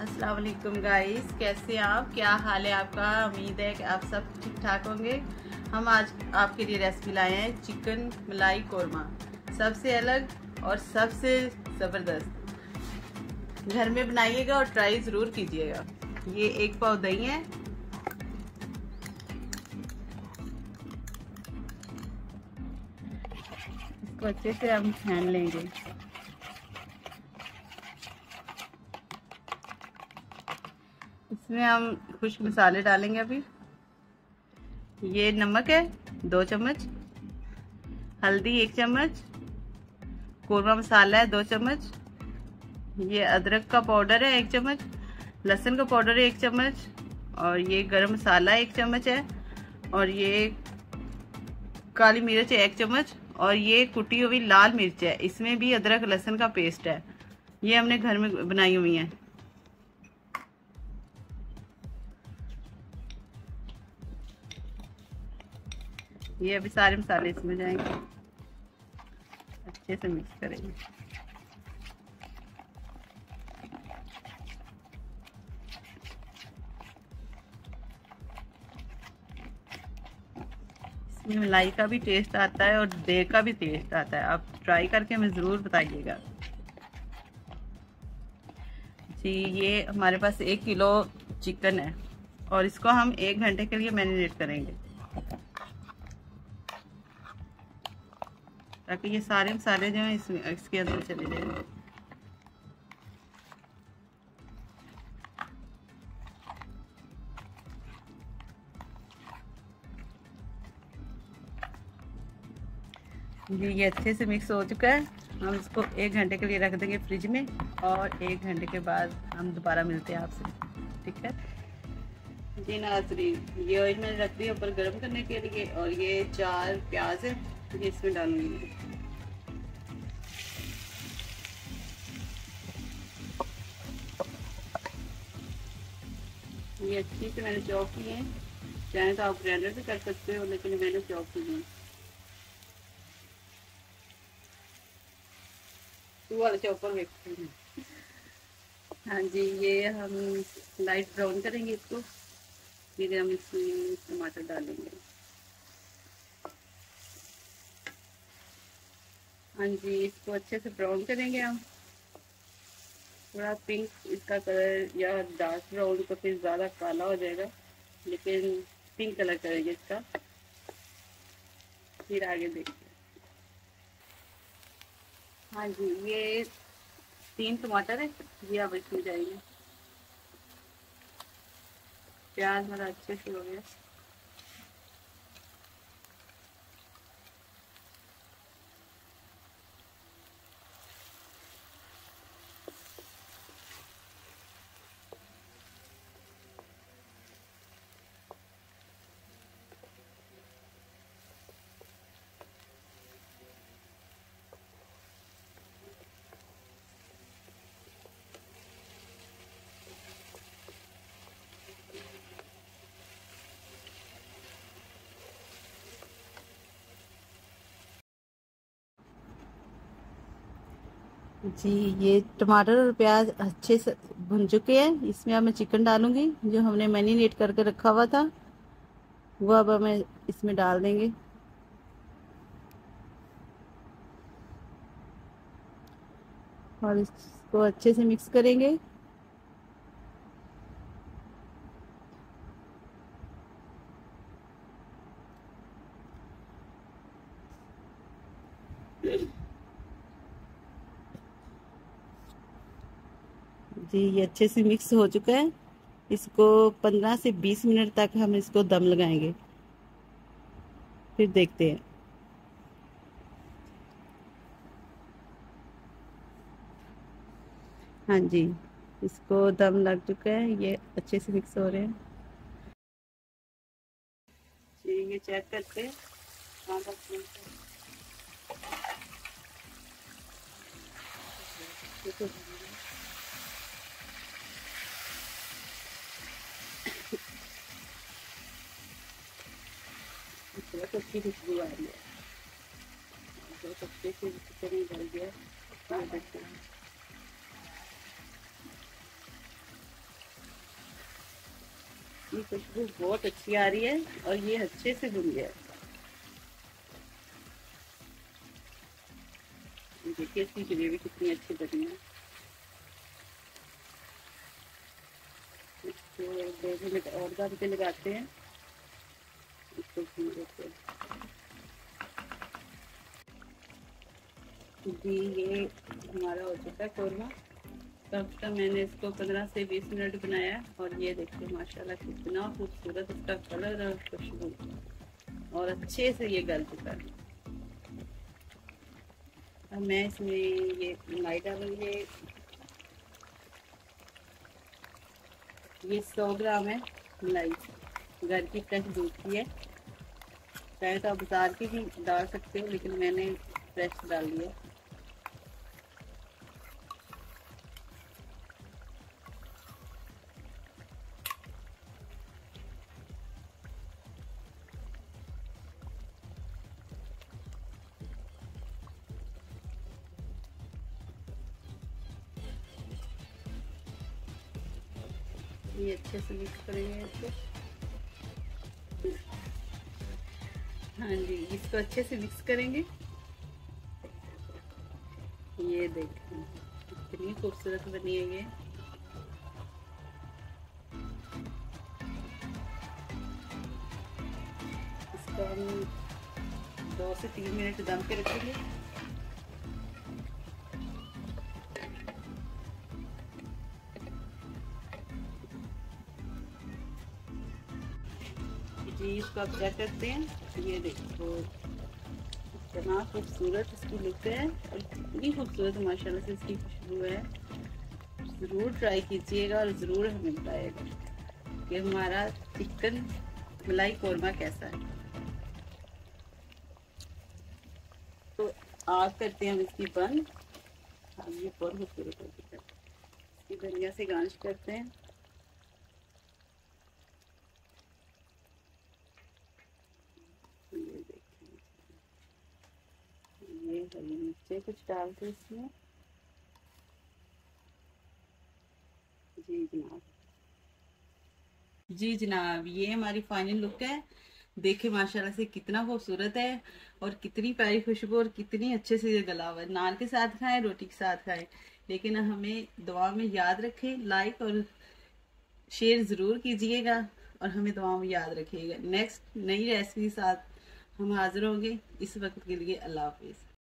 अस्सलाम वालेकुम गाइस, कैसे हैं आप? क्या हाल है आपका? उम्मीद है कि आप सब ठीक ठाक होंगे। हम आज आपके लिए रेसिपी लाए हैं चिकन मलाई कोरमा। सबसे अलग और सबसे ज़बरदस्त। घर में बनाइएगा और ट्राई ज़रूर कीजिएगा। ये 1 पाव दही है, इसको अच्छे से हम छान लेंगे। इसमें हम कुछ मसाले डालेंगे अभी। ये नमक है 2 चम्मच, हल्दी 1 चम्मच, कोरमा मसाला है 2 चम्मच, ये अदरक का पाउडर है 1 चम्मच, लहसुन का पाउडर है 1 चम्मच, और ये गरम मसाला 1 चम्मच है, और ये काली मिर्च है 1 चम्मच, और ये कुटी हुई लाल मिर्च है। इसमें भी अदरक लहसुन का पेस्ट है। ये हमने घर में बनाई हुई है। ये अभी सारे मसाले इसमें जाएंगे, अच्छे से मिक्स करेंगे। इसमें मलाई का भी टेस्ट आता है और दही का भी टेस्ट आता है। आप ट्राई करके हमें ज़रूर बताइएगा जी। ये हमारे पास 1 किलो चिकन है और इसको हम 1 घंटे के लिए मैरिनेट करेंगे, ताकि ये सारे मसाले जो हैं इसके अंदर चले जाएं। ये अच्छे से मिक्स हो चुका है। हम इसको 1 घंटे के लिए रख देंगे फ्रिज में, और 1 घंटे के बाद हम दोबारा मिलते हैं आपसे, ठीक है जी नाज़रीन। ये ऑयल मैंने रख दिया ऊपर गर्म करने के लिए, और ये 4 प्याज है, ये इसमें डालूंगी। ये अच्छी से मैंने चॉप किए हैं। चाहे तो आप ग्राइंडर से कर सकते हो, लेकिन मैंने चॉप किए हैं। वाला चॉपर देखते हैं। हाँ जी, ये हम लाइट ब्राउन करेंगे इसको, फिर हम इसमें टमाटर डालेंगे। हाँ जी, इसको अच्छे से ब्राउन करेंगे हम। थोड़ा पिंक इसका कलर, या डार्क ब्राउन तो फिर ज़्यादा काला हो जाएगा, लेकिन पिंक कलर करेंगे इसका। फिर आगे देखते हैं। हाँ जी, ये 3 टमाटर है, ये अब इसमें जाएंगे। प्याज हमारा अच्छे से हो गया। जी, ये टमाटर और प्याज अच्छे से भुन चुके हैं। इसमें अब मैं चिकन डालूंगी जो हमने मैरिनेट करके रखा हुआ था, वो अब हमें इसमें डाल देंगे। और इसको अच्छे से मिक्स करेंगे। जी, ये अच्छे से मिक्स हो चुका है। इसको 15 से 20 मिनट तक हम इसको दम लगाएंगे, फिर देखते हैं। हाँ जी, इसको दम लग चुका है, ये अच्छे से मिक्स हो रहे हैं जी। ये चेक करते हैं। बहुत अच्छी खुशबू आ रही है, बहुत अच्छे से चिकन डल गया। इसकी खुशबू बहुत अच्छी आ रही है और ये अच्छे से भुन गया है। देखिए इसकी ग्रेवी कितनी अच्छी बनी है। इसको 2 मिनट और दम पे लगाते हैं, इसको भून देते हैं। जी ये हमारा हो चुका है कौरमा। कब का मैंने इसको 15 से 20 मिनट बनाया और ये देखिए माशाल्लाह कितना खूबसूरत इसका कलर और खुशबू और अच्छे से ये गल चुका है। अब मैं इसमें ये मलाई डालूंगी। ये 100 ग्राम है मलाई, घर की फ्रेश दूध की है। चाहे तो आप बाजार की भी डाल सकते हो, लेकिन मैंने फ्रेश डाल लिया। ये अच्छे से मिक्स करेंगे इसको। हाँ जी, इसको अच्छे से मिक्स करेंगे। ये देखिए कितनी खूबसूरत बनी है ये। इसको हम 2 से 3 मिनट दम पे रखेंगे। जी इसको अब क्या करते हैं, ये देखो कितना खूबसूरत इसकी लुक है और कितनी खूबसूरत माशाल्लाह से इसकी खुशबू है। ज़रूर ट्राई कीजिएगा और ज़रूर हमें बताइएगा कि हमारा चिकन मलाई कौरमा कैसा है। तो आग करते हैं हम इसकी बंद। हाँ ये बहुत खूबसूरत हो चुका है। इसकी धनिया से गार्निश करते हैं। ये देखिए ये हरी मिर्चें कुछ डालते हैं इसमें। जी जनाब, जी जनाब, ये हमारी फाइनल लुक है। देखे माशाल्लाह से कितना खूबसूरत है और कितनी प्यारी खुशबू और कितनी अच्छे से ये गला हुआ है। नान के साथ खाएं, रोटी के साथ खाएं, लेकिन हमें दुआ में याद रखें। लाइक और शेयर ज़रूर कीजिएगा और हमें दुआ में याद रखिएगा। नेक्स्ट नई रेसिपी के साथ हम हाजिर होंगे। इस वक्त के लिए अल्लाह हाफिज़।